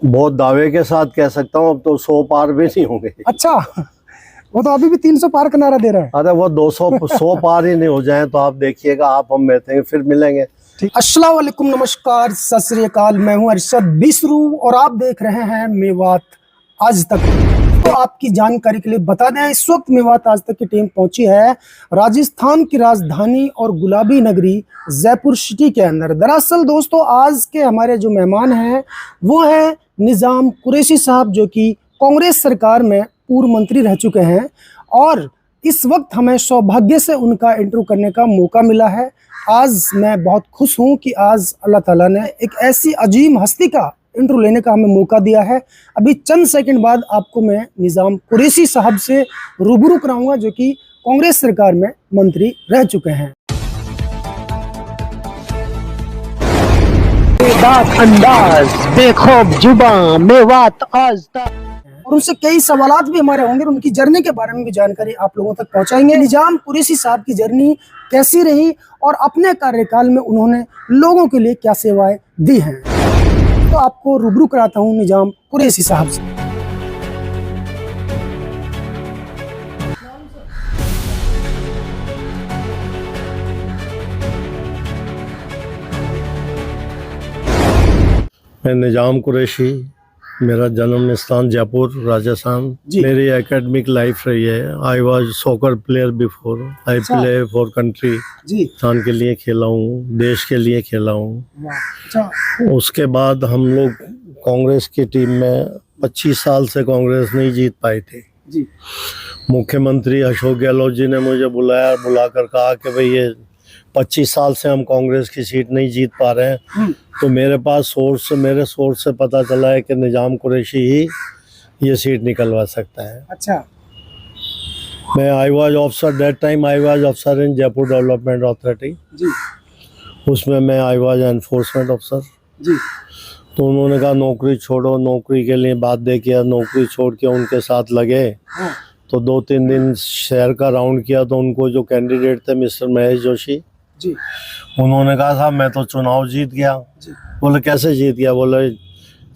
बहुत दावे के साथ कह सकता हूँ, अब तो 100 पार भी नहीं होंगे। अच्छा, वो तो अभी भी 300 पार का नारा दे रहा है। अरे वो 200 100 पार ही नहीं हो जाए तो आप देखिएगा, आप हम बैठेंगे फिर मिलेंगे। अस्सलाम वालेकुम, नमस्कार, सत श्री अकाल। मैं हूं अरशद बिसरू और आप देख रहे हैं मेवात आज तक। तो आपकी जानकारी के लिए बता दें, इस वक्त मेवात आज तक की टीम पहुंची है राजस्थान की राजधानी और गुलाबी नगरी जयपुर सिटी के अंदर। दरअसल दोस्तों, आज के हमारे जो मेहमान हैं वो है निजाम कुरैशी साहब, जो कि कांग्रेस सरकार में पूर्व मंत्री रह चुके हैं और इस वक्त हमें सौभाग्य से उनका इंटरव्यू करने का मौका मिला है। आज मैं बहुत खुश हूं कि आज अल्लाह ताला ने एक ऐसी अजीम हस्ती का इंटरव्यू लेने का हमें मौका दिया है। अभी चंद सेकंड बाद आपको मैं निजाम कुरैशी साहब से रूबरू कराऊंगा, जो कि कांग्रेस सरकार में मंत्री रह चुके हैं। अंदाज देखो जुबां मेवात आज तक, और उनसे कई सवालात भी हमारे होंगे, उनकी जर्नी के बारे में भी जानकारी आप लोगों तक पहुंचाएंगे। निजाम कुरैशी साहब की जर्नी कैसी रही और अपने कार्यकाल में उन्होंने लोगों के लिए क्या सेवाएं दी हैं, तो आपको रूबरू कराता हूं निजाम कुरैशी साहब से। मैं निजाम कुरैशी, मेरा जन्म स्थान जयपुर राजस्थान। मेरी एकेडमिक लाइफ रही है। I was soccer player before. I play for country. Hindustan के लिए खेला हूँ, देश के लिए खेला हूँ। उसके बाद हम लोग कांग्रेस की टीम में 25 साल से कांग्रेस नहीं जीत पाई थी। मुख्यमंत्री अशोक गहलोत जी ने मुझे बुलाकर कहा कि भाई ये 25 साल से हम कांग्रेस की सीट नहीं जीत पा रहे हैं, तो मेरे पास मेरे सोर्स से पता चला है कि निजाम कुरैशी ही ये सीट निकलवा सकता है। अच्छा। मैं I was officer that time, I was officer in Jaipur development authority. उसमें मैं आई वाज एनफोर्समेंट ऑफिसर। तो उन्होंने कहा नौकरी छोड़ो, नौकरी के लिए बाध्य किया। नौकरी छोड़ के उनके साथ लगे तो 2-3 दिन शहर का राउंड किया, तो उनको जो कैंडिडेट थे मिस्टर महेश जोशी जी, उन्होंने कहा साहब मैं तो चुनाव जीत गया। बोले कैसे जीत गया? बोले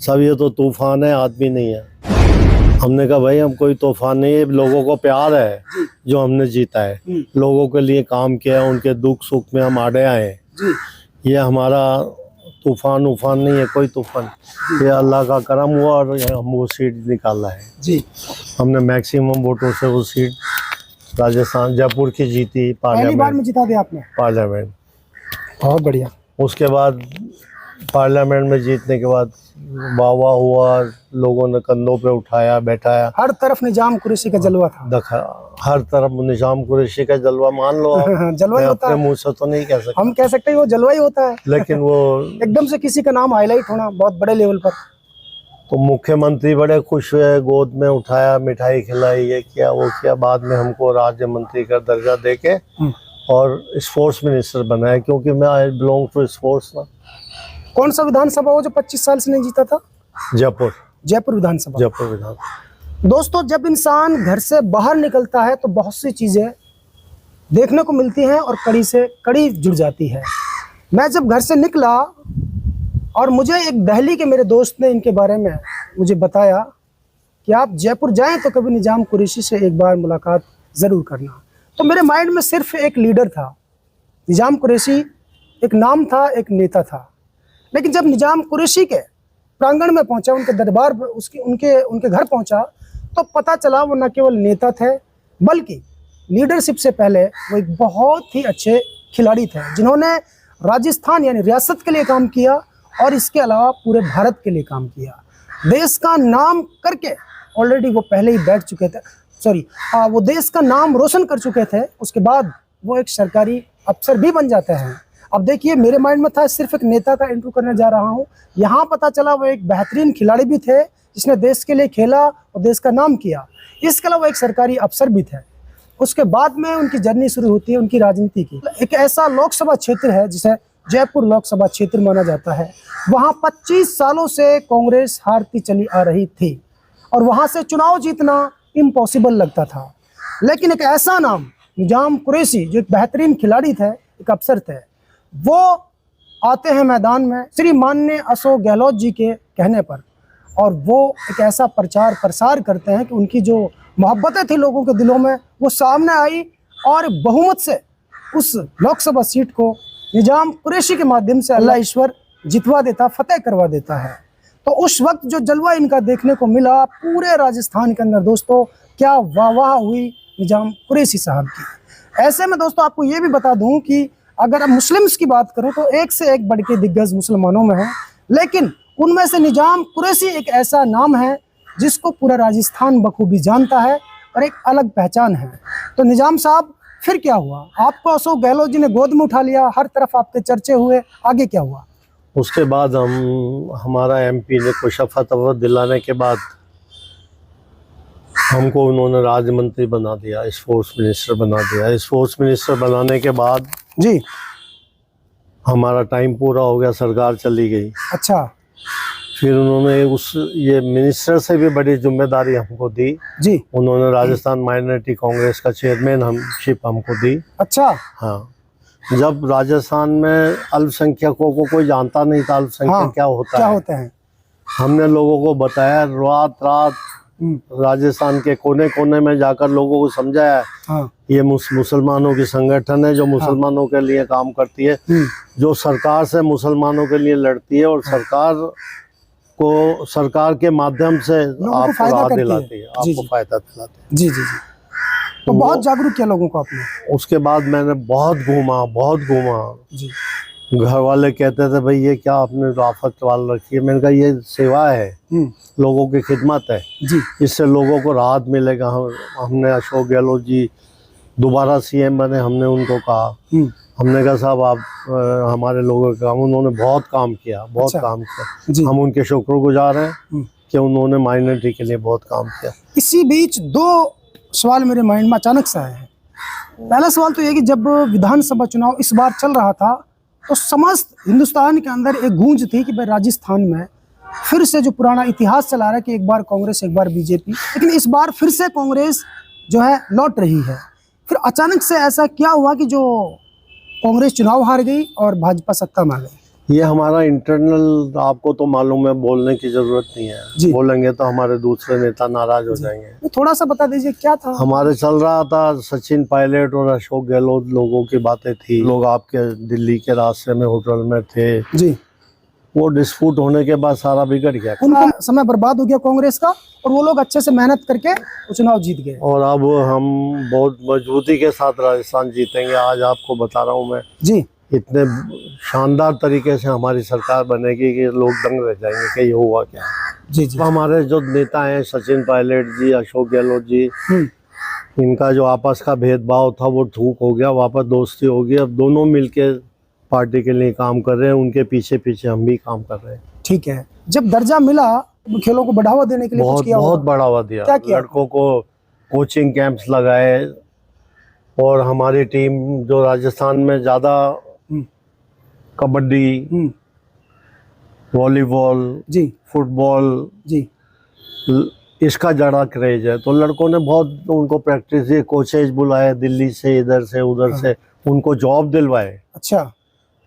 सब ये तो तूफान है, आदमी नहीं है। हमने कहा भाई हम कोई तूफान नहीं है, लोगों को प्यार है जो हमने जीता है, लोगों के लिए काम किया है, उनके दुख सुख में हम आड़े आए हैं। ये हमारा तूफान उफान नहीं है, कोई तूफान, ये अल्लाह का करम हुआ और हम वो सीट निकाला है जी। हमने मैक्सिमम वोटों से वो सीट राजस्थान जयपुर की जीती। पहली बार में जिता दिया आपने पार्लियामेंट। बहुत बढ़िया। उसके बाद पार्लियामेंट में जीतने के बाद वाह हुआ, लोगों ने कंधों पे उठाया बैठाया। हर तरफ निजाम कुरैशी का जलवा था। हर तरफ निजाम कुरैशी का जलवा मान लो। जलवा ही होता है, मुंह से तो नहीं कह सकते, हम कह सकते हैं वो जलवा ही होता है। लेकिन वो एकदम से किसी का नाम हाईलाइट होना बहुत बड़े लेवल पर। तो मुख्यमंत्री बड़े खुश हुए, गोद में उठाया, मिठाई खिलाई, ये किया वो किया। बाद में हमको राज्य मंत्री का दर्जा देके और स्पोर्ट्स मिनिस्टर बनाया, क्योंकि मैं आई बिलोंग टू स्पोर्ट्स ना। कौन सा विधानसभा हो जो 25 साल से नहीं जीता था? जयपुर विधानसभा। जयपुर विधानसभा। दोस्तों, जब इंसान घर से बाहर निकलता है तो बहुत सी चीजें देखने को मिलती हैं और कड़ी से कड़ी जुड़ जाती है। मैं जब घर से निकला और मुझे एक दिल्ली के मेरे दोस्त ने इनके बारे में मुझे बताया कि आप जयपुर जाएं तो कभी निजाम कुरैशी से एक बार मुलाकात ज़रूर करना। तो मेरे माइंड में सिर्फ एक लीडर था, निजाम कुरैशी एक नाम था, एक नेता था। लेकिन जब निजाम कुरैशी के प्रांगण में पहुंचा, उनके दरबार पर उनके घर पहुंचा, तो पता चला वो न केवल नेता थे बल्कि लीडरशिप से पहले वो एक बहुत ही अच्छे खिलाड़ी थे, जिन्होंने राजस्थान यानी रियासत के लिए काम किया और इसके अलावा पूरे भारत के लिए काम किया। देश का नाम करके ऑलरेडी वो पहले ही बैठ चुके थे, वो देश का नाम रोशन कर चुके थे। उसके बाद वो एक सरकारी अफसर भी बन जाते हैं। अब देखिए, मेरे माइंड में था सिर्फ एक नेता का इंटरव्यू करने जा रहा हूँ, यहाँ पता चला वो एक बेहतरीन खिलाड़ी भी थे जिसने देश के लिए खेला और देश का नाम किया। इसके अलावा एक सरकारी अफसर भी थे। उसके बाद में उनकी जर्नी शुरू होती है उनकी राजनीति की। एक ऐसा लोकसभा क्षेत्र है जिसे जयपुर लोकसभा क्षेत्र माना जाता है। वहाँ 25 सालों से कांग्रेस हारती चली आ रही थी और वहाँ से चुनाव जीतना इम्पॉसिबल लगता था। लेकिन एक ऐसा नाम निजाम कुरैशी, जो एक बेहतरीन खिलाड़ी थे, एक अफसर थे, वो आते हैं मैदान में श्री माननीय अशोक गहलोत जी के कहने पर और वो एक ऐसा प्रचार प्रसार करते हैं कि उनकी जो मोहब्बतें थी लोगों के दिलों में वो सामने आई और बहुमत से उस लोकसभा सीट को निजाम कुरैशी के माध्यम से अल्लाह ईश्वर जितवा देता, फतेह करवा देता है। तो उस वक्त जो जलवा इनका देखने को मिला पूरे राजस्थान के अंदर दोस्तों, क्या वाह हुई निजाम कुरैशी साहब की। ऐसे में दोस्तों आपको ये भी बता दूं कि अगर अब मुस्लिम्स की बात करूं तो एक से एक बढ़ के दिग्गज मुसलमानों में है, लेकिन उनमें से निजाम कुरैशी एक ऐसा नाम है जिसको पूरा राजस्थान बखूबी जानता है और एक अलग पहचान है। तो निजाम साहब फिर क्या हुआ? आपको अशोक गहलोत जी ने गोद में उठा लिया, हर तरफ आपके चर्चे हुए, आगे क्या हुआ? उसके बाद हमारा एमपी ने को शफकत दिलाने के बाद हमको उन्होंने राज्य मंत्री बना दिया, स्पोर्ट्स मिनिस्टर बना दिया। स्पोर्ट्स मिनिस्टर बनाने के बाद जी हमारा टाइम पूरा हो गया, सरकार चली गई। अच्छा। फिर उन्होंने ये मिनिस्टर से भी बड़ी जिम्मेदारी हमको दी जी। उन्होंने राजस्थान माइनॉरिटी कांग्रेस का चेयरमैन हमको दी। अच्छा। हाँ, जब राजस्थान में अल्पसंख्यकों को कोई जानता नहीं था अल्पसंख्यक हाँ, क्या होते हैं, हमने लोगों को बताया, रात रात राजस्थान के कोने कोने में जाकर लोगों को समझाया। हाँ। ये मुसलमानों की संगठन है जो मुसलमानों के लिए काम करती है, जो सरकार से मुसलमानों के लिए लड़ती है और सरकार के माध्यम से आपको राहत दिलाती है, आपको फायदा दिलाती है। जी जी जी। तो बहुत जागरूक किया लोगों को आपने। उसके बाद मैंने बहुत घूमा जी। घर वाले कहते थे भाई ये क्या आपने राफत वाल रखी है, मैंने कहा ये सेवा है, लोगों की खिदमत है जी, इससे लोगों को राहत मिलेगा। हमने अशोक गहलोत जी दोबारा सीएम बने, हमने उनको कहा, हमने कहा साहब आप हमारे लोगों का काम, उन्होंने बहुत काम किया, बहुत काम किया। हम उनके शुक्रगुजार हैं कि उन्होंने माइनॉरिटी के लिए बहुत काम किया। इसी बीच दो सवाल मेरे माइंड में अचानक से आए हैं। पहला सवाल तो ये कि जब विधानसभा चुनाव इस बार चल रहा था तो समस्त हिंदुस्तान के अंदर एक गूंज थी कि भाई राजस्थान में फिर से जो पुराना इतिहास चला रहा है कि एक बार कांग्रेस एक बार बीजेपी, लेकिन इस बार फिर से कांग्रेस जो है लौट रही है। फिर अचानक से ऐसा क्या हुआ कि जो कांग्रेस चुनाव हार गई और भाजपा सत्ता में आ गई? ये हमारा इंटरनल, आपको तो मालूम है, बोलने की जरूरत नहीं है, बोलेंगे तो हमारे दूसरे नेता नाराज हो जाएंगे। थोड़ा सा बता दीजिए क्या था? हमारे चल रहा था सचिन पायलट और अशोक गहलोत लोगों की बातें थी, लोग आपके दिल्ली के रास्ते में होटल में थे जी, वो डिस्प्यूट होने के बाद सारा बिगड़ गया, उनका समय बर्बाद हो गया कांग्रेस का और वो लोग अच्छे से मेहनत करके चुनाव जीत गए और अब हम बहुत मजबूती के साथ राजस्थान जीतेंगे। आज आपको बता रहा हूँ मैं जी, इतने शानदार तरीके से हमारी सरकार बनेगी कि लोग दंग रह जाएंगे कि ये हुआ क्या जी जी। हमारे जो नेता हैं सचिन पायलट जी, अशोक गहलोत जी, इनका जो आपस का भेदभाव था वो ठीक हो गया, वापस दोस्ती हो गई। अब दोनों मिलके पार्टी के लिए काम कर रहे हैं, उनके पीछे पीछे हम भी काम कर रहे हैं। ठीक है। जब दर्जा मिला खेलों को बढ़ावा देने के लिए बहुत बढ़ावा दिया, लड़कों को कोचिंग कैंप्स लगाए और हमारी टीम जो राजस्थान में ज्यादा कबड्डी, वॉलीबॉल जी, फुटबॉल जी, इसका ज्यादा क्रेज है, तो लड़कों ने बहुत उनको प्रैक्टिस दी, कोचेज बुलाए दिल्ली से, इधर से उधर से, उनको जॉब दिलवाए। अच्छा,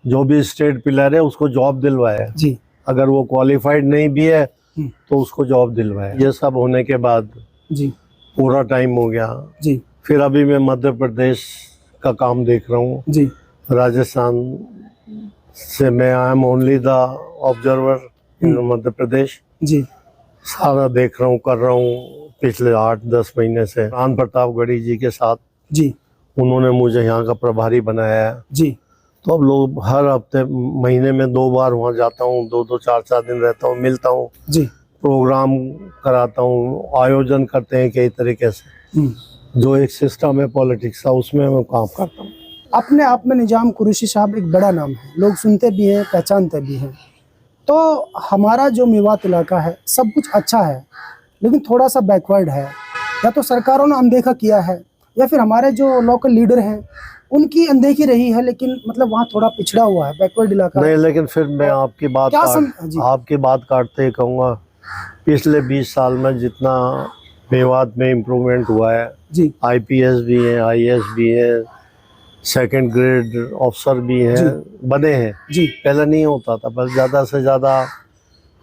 जो भी स्टेट प्लेयर है उसको जॉब दिलवाए जी, अगर वो क्वालिफाइड नहीं भी है तो उसको जॉब दिलवाए। ये सब होने के बाद जी पूरा टाइम हो गया जी, फिर अभी मैं मध्य प्रदेश का काम देख रहा हूँ जी, राजस्थान से मैं I am only the observer in Madhya Pradesh जी, सारा देख रहा हूँ, कर रहा हूँ पिछले 8-10 महीने से। राम प्रतापगढ़ी जी के साथ जी, उन्होंने मुझे यहाँ का प्रभारी बनाया है जी, तो अब लोग हर हफ्ते महीने में 2 बार वहाँ जाता हूँ, 2-2, 4-4 दिन रहता हूँ, मिलता हूँ जी, प्रोग्राम कराता हूँ, आयोजन करते हैं कई तरीके से, जो एक सिस्टम है पॉलिटिक्स का उसमें मैं काम करता हूँ। अपने आप में निजाम कुरैशी साहब एक बड़ा नाम है, लोग सुनते भी हैं, पहचानते भी हैं। तो हमारा जो मेवात इलाका है सब कुछ अच्छा है लेकिन थोड़ा सा बैकवर्ड है, या तो सरकारों ने अनदेखा किया है या फिर हमारे जो लोकल लीडर हैं उनकी अनदेखी रही है, लेकिन मतलब वहाँ थोड़ा पिछड़ा हुआ है, बैकवर्ड इलाका नहीं। लेकिन फिर मैं आपकी बात काटते ही कहूँगा, पिछले 20 साल में जितना मेवात में इम्प्रूवमेंट हुआ है जी, IPS भी हैं, IAS भी हैं, सेकंड ग्रेड ऑफिसर भी हैं, बने हैं जी, पहले नहीं होता था, बस ज़्यादा से ज़्यादा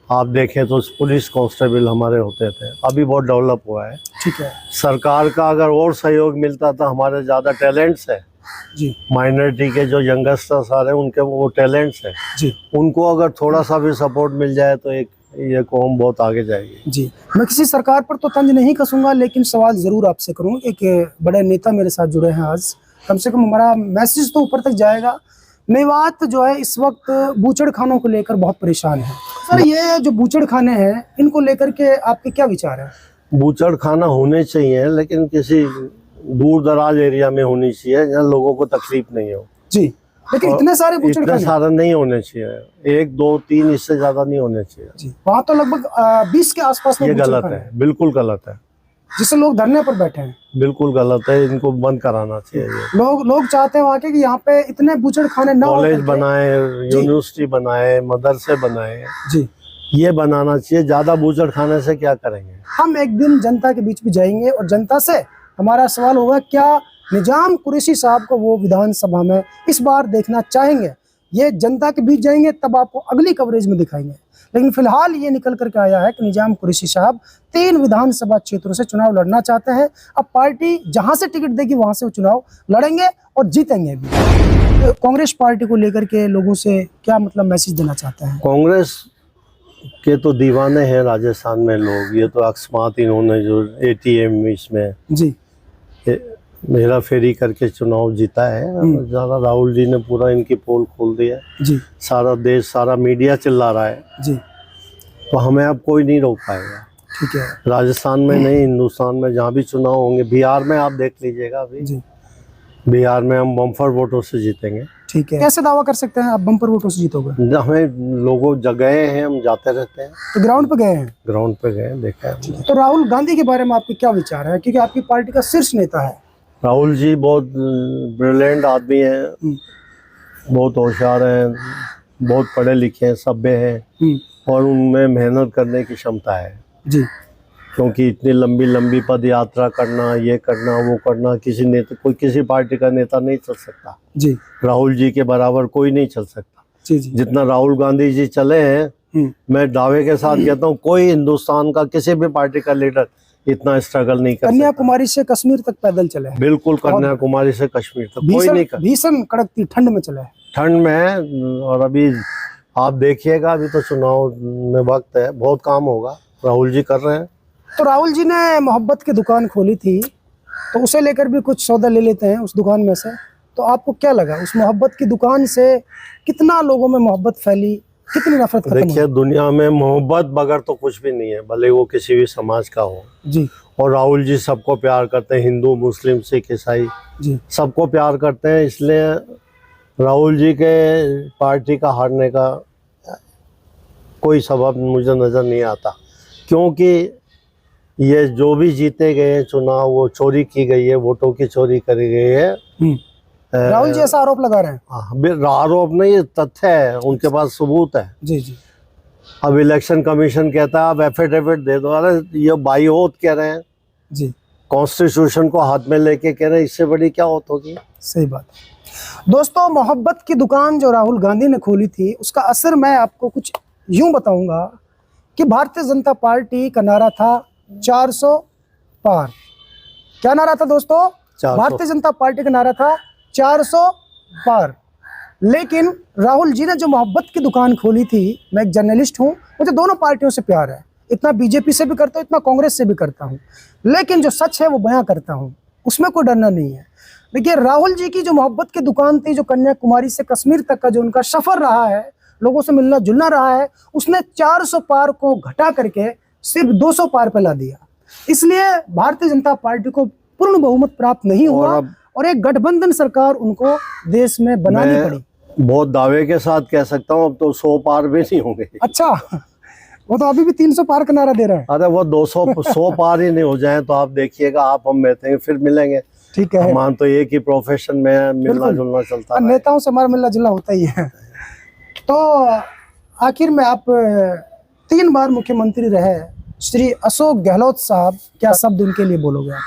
आप देखें तो पुलिस कांस्टेबल हमारे होते थे, अभी बहुत डेवलप हुआ है। ठीक है सरकार का अगर और सहयोग मिलता तो हमारे ज़्यादा टैलेंट्स है जी माइनॉरिटी के जो यंगस्टर्स आ रहे हैं उनके वो टैलेंट्स है जी उनको अगर थोड़ा सा भी सपोर्ट मिल जाए तो एक ये कौम बहुत आगे जाएगी। जी। मैं किसी सरकार पर तो तंज नहीं कसूंगा, लेकिन सवाल जरूर आपसे करूँ। एक बड़े नेता मेरे साथ जुड़े हैं आज, कम से कम हमारा मैसेज तो ऊपर तक जाएगा। मेवात जो है इस वक्त बूचड़ खानों को लेकर बहुत परेशान है। सर ये जो बूचड़ खाने हैं इनको लेकर के आपके क्या विचार है? बूचड़ खाना होने चाहिए लेकिन किसी दूर दराज एरिया में होनी चाहिए जहाँ लोगों को तकलीफ नहीं हो जी, लेकिन इतने सारे बूचड़ इतने खाने सारे नहीं होने चाहिए, 1 2 3 इससे ज्यादा नहीं होने चाहिए जी। वहाँ तो लगभग 20 के आसपास में ये बूचड़ गलत खाने है, हैं, बिल्कुल गलत है, जिससे लोग धरने पर बैठे हैं। बिल्कुल गलत है, इनको बंद कराना चाहिए। लोग चाहते हैं वहाँ के कि यहाँ पे इतने बूचड़ खाने ना हो कॉलेज करके। बनाए, यूनिवर्सिटी बनाए, मदरसे बनाए, जी ये बनाना चाहिए। ज्यादा बूचड़ खाने से क्या करेंगे? हम एक दिन जनता के बीच भी जाएंगे और जनता से हमारा सवाल होगा क्या निजाम कुरैशी साहब को वो विधानसभा में इस बार देखना चाहेंगे। ये जनता के बीच जाएंगे तब आपको अगली कवरेज में दिखाएंगे। लेकिन फिलहाल ये निकल करके आया है कि निजाम कुरैशी साहब 3 विधानसभा क्षेत्रों से चुनाव लड़ना चाहते हैं। अब पार्टी जहां से टिकट देगी वहां से वो चुनाव लड़ेंगे और जीतेंगे भी। कांग्रेस पार्टी को लेकर के लोगों से क्या मतलब मैसेज देना चाहते हैं? कांग्रेस के तो दीवाने हैं राजस्थान में लोग। ये तो अकस्मात इन्होंने जो ATM इसमें जी हेरा फेरी करके चुनाव जीता है। ज्यादा राहुल जी ने पूरा इनकी पोल खोल दिया जी, सारा देश, सारा मीडिया चिल्ला रहा है जी तो हमें अब कोई नहीं रोक पाएगा। ठीक है राजस्थान में नहीं, हिंदुस्तान में जहाँ भी चुनाव होंगे, बिहार में आप देख लीजिएगा अभी जी, बिहार में हम बम्पर वोटों से जीतेंगे। ठीक है। कैसे दावा कर सकते हैं आप बम्पर वोटों से जीतोगे? हमें लोगों गए हैं, हम जाते रहते हैं, तो ग्राउंड पे गए हैं? ग्राउंड पे गए, देखा है हमने। तो राहुल गांधी के बारे में आपके क्या विचार है, क्योंकि आपकी पार्टी का शीर्ष नेता है? राहुल जी बहुत ब्रिलियंट आदमी हैं, बहुत होशियार हैं, बहुत पढ़े लिखे हैं, सभ्य हैं और उनमें मेहनत करने की क्षमता है जी, क्योंकि इतनी लंबी लंबी पद यात्रा करना, ये करना, वो करना, किसी नेता, कोई किसी पार्टी का नेता नहीं चल सकता जी, राहुल जी के बराबर कोई नहीं चल सकता। जी, जी, जितना राहुल गांधी जी चले हैं, मैं दावे के साथ कहता हूँ कोई हिंदुस्तान का किसी भी पार्टी का लीडर इतना स्ट्रगल नहीं कर सकता। कन्याकुमारी से कश्मीर तक पैदल चले हैं। बिल्कुल, कन्याकुमारी से कश्मीर तक कोई नहीं कर, भीषण कड़कती ठंड में चले हैं। ठंड में है। और अभी आप देखिएगा, अभी तो चुनाव में वक्त है, बहुत काम होगा, राहुल जी कर रहे हैं। तो राहुल जी ने मोहब्बत की दुकान खोली थी, तो उसे लेकर भी कुछ सौदा ले लेते हैं उस दुकान में से। तो आपको क्या लगा उस मोहब्बत की दुकान से कितना लोगों में मोहब्बत फैली, कितनी नफरत खत्म हुई? देखिए, दुनिया में मोहब्बत बगैर तो कुछ भी नहीं है, भले वो किसी भी समाज का हो जी। और राहुल जी सबको प्यार करते हैं, हिंदू, मुस्लिम, सिख, ईसाई जी, सबको प्यार करते हैं। इसलिए राहुल जी के पार्टी का हारने का कोई सबब मुझे नज़र नहीं आता, क्योंकि ये जो भी जीते गए चुनाव वो चोरी की गई है, वोटों की चोरी करी गई है। राहुल जी ऐसा आरोप लगा रहे हैं? आरोप नहीं, ये तथ्य है, उनके पास सबूत है। जी जी। अब इलेक्शन कमीशन कहता है आप एफिडेविट दे दो। अरे ये बाई ओथ कह रहे हैं जी, कॉन्स्टिट्यूशन को हाथ में लेके कह रहे हैं, इससे बड़ी क्या ओथ होगी? सही बात है। दोस्तों, मोहब्बत की दुकान जो राहुल गांधी ने खोली थी उसका असर मैं आपको कुछ यूं बताऊंगा कि भारतीय जनता पार्टी का नारा था 400 पार। क्या नारा था दोस्तों? 400। भारतीय जनता पार्टी का नारा था 400 पार। लेकिन राहुल जी ने जो मोहब्बत की दुकान खोली थी, मैं एक जर्नलिस्ट हूं, मुझे दोनों पार्टियों से प्यार है, इतना बीजेपी से भी करता हूँ, इतना कांग्रेस से भी करता हूँ, लेकिन जो सच है वो बयां करता हूँ, उसमें कोई डरना नहीं है। देखिए, राहुल जी की जो मोहब्बत की दुकान थी, जो कन्याकुमारी से कश्मीर तक का जो उनका सफर रहा है, लोगों से मिलना जुलना रहा है, उसने 400 पार को घटा करके सिर्फ 200 पार पे ला दिया। इसलिए भारतीय जनता पार्टी को पूर्ण बहुमत प्राप्त नहीं हुआ और एक गठबंधन सरकार उनको देश में बनानी पड़ी। बहुत दावे के साथ कह सकता हूँ अब तो 100 पार भी नहीं होंगे। अच्छा, वो तो अभी भी 300 पार का नारा दे रहा है। अरे वो 200 100 पार ही नहीं हो जाए तो आप देखिएगा, आप हम बैठेंगे फिर मिलेंगे। ठीक है, मान तो एक ही प्रोफेशन में मिलना जुलना चलता है, नेताओं से हमारा मिलना जुलना होता ही है। तो आखिर में आप 3 बार मुख्यमंत्री रहे श्री अशोक गहलोत साहब, क्या शब्द उनके लिए बोलोगे आप?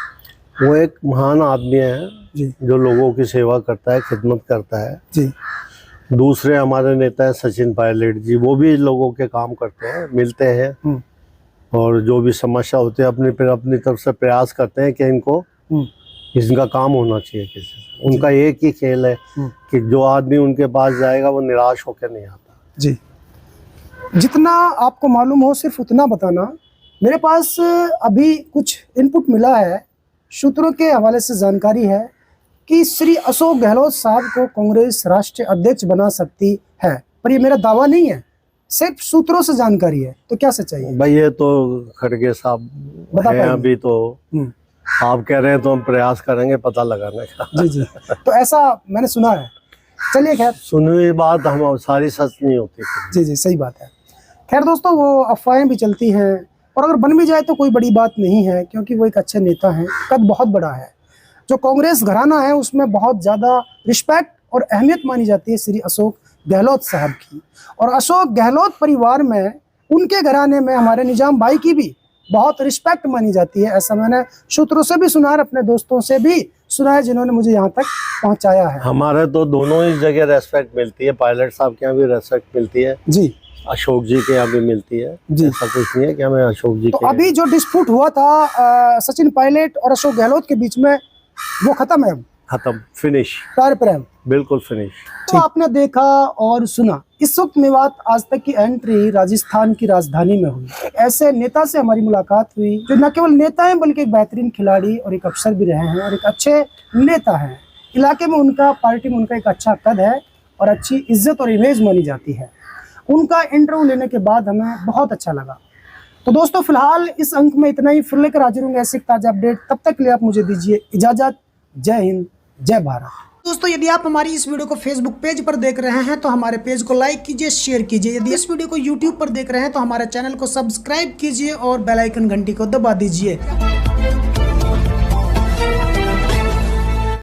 वो एक महान आदमी है जी, जो लोगों की सेवा करता है, खिदमत करता है जी, दूसरे हमारे नेता है सचिन पायलट जी, वो भी लोगों के काम करते हैं, मिलते हैं और जो भी समस्या होती है अपनी तरफ से प्रयास करते हैं कि इनको इनका काम होना चाहिए किसी से। उनका एक ही खेल है कि जो आदमी उनके पास जाएगा वो निराश होकर नहीं आता। जी, जितना आपको मालूम हो सिर्फ उतना बताना। मेरे पास अभी कुछ इनपुट मिला है, सूत्रों के हवाले से जानकारी है कि श्री अशोक गहलोत साहब को कांग्रेस राष्ट्रीय अध्यक्ष बना सकती है, पर ये मेरा दावा नहीं है, सिर्फ सूत्रों से जानकारी है। तो क्या सच्चाई है भाई? ये तो खड़गे साहब हैं अभी, तो आप कह रहे हैं तो हम प्रयास करेंगे पता लगाने का। जी जी, तो ऐसा मैंने सुना है। चलिए खैर, सुनी हुई बात हम सारी सच नहीं होती। जी जी, सही बात है। खैर दोस्तों, वो अफवाहें भी चलती हैं और अगर बन भी जाए तो कोई बड़ी बात नहीं है, क्योंकि वो एक अच्छे नेता हैं, कद बहुत बड़ा है। जो कांग्रेस घराना है उसमें बहुत ज़्यादा रिस्पेक्ट और अहमियत मानी जाती है श्री अशोक गहलोत साहब की। और अशोक गहलोत परिवार में, उनके घराने में हमारे निजाम भाई की भी बहुत रिस्पेक्ट मानी जाती है। ऐसा मैंने सूत्रों से भी सुना है, अपने दोस्तों से भी सुना है जिन्होंने मुझे यहाँ तक पहुँचाया है। हमारे तो दोनों ही जगह रेस्पेक्ट मिलती है, पायलट साहब के यहाँ भी रेस्पेक्ट मिलती है जी, अशोक जी के यहाँ भी मिलती है जी। ऐसा कुछ नहीं है कि हमें अशोक जी तो अभी जो डिस्प्यूट हुआ था सचिन पायलट और अशोक गहलोत के बीच में, वो खत्म है? खत्म, फिनिश, प्यार प्रेम बिल्कुल फिनिश। तो आपने देखा और सुना। इस वक्त मेवात आज तक की एंट्री राजस्थान की राजधानी में हुई। एक ऐसे नेता से हमारी मुलाकात हुई जो न केवल नेता हैं बल्कि एक बेहतरीन खिलाड़ी और एक अफसर भी रहे हैं और एक अच्छे नेता हैं। इलाके में उनका, पार्टी में उनका एक अच्छा कद है और अच्छी इज्जत और इमेज मानी जाती है। उनका इंटरव्यू लेने के बाद हमें बहुत अच्छा लगा। तो दोस्तों, फिलहाल इस अंक में इतना ही। फिर लेकर हाजिर होंगे ऐसे ताजा अपडेट। तब तक के लिए आप मुझे दीजिए इजाजत। जय हिंद, जय भारत। दोस्तों, यदि आप हमारी इस वीडियो को फेसबुक पेज पर देख रहे हैं तो हमारे पेज को लाइक कीजिए, शेयर कीजिए। यदि इस वीडियो को यूट्यूब पर देख रहे हैं तो हमारे चैनल को सब्सक्राइब कीजिए और बेल आइकन घंटी को दबा दीजिए।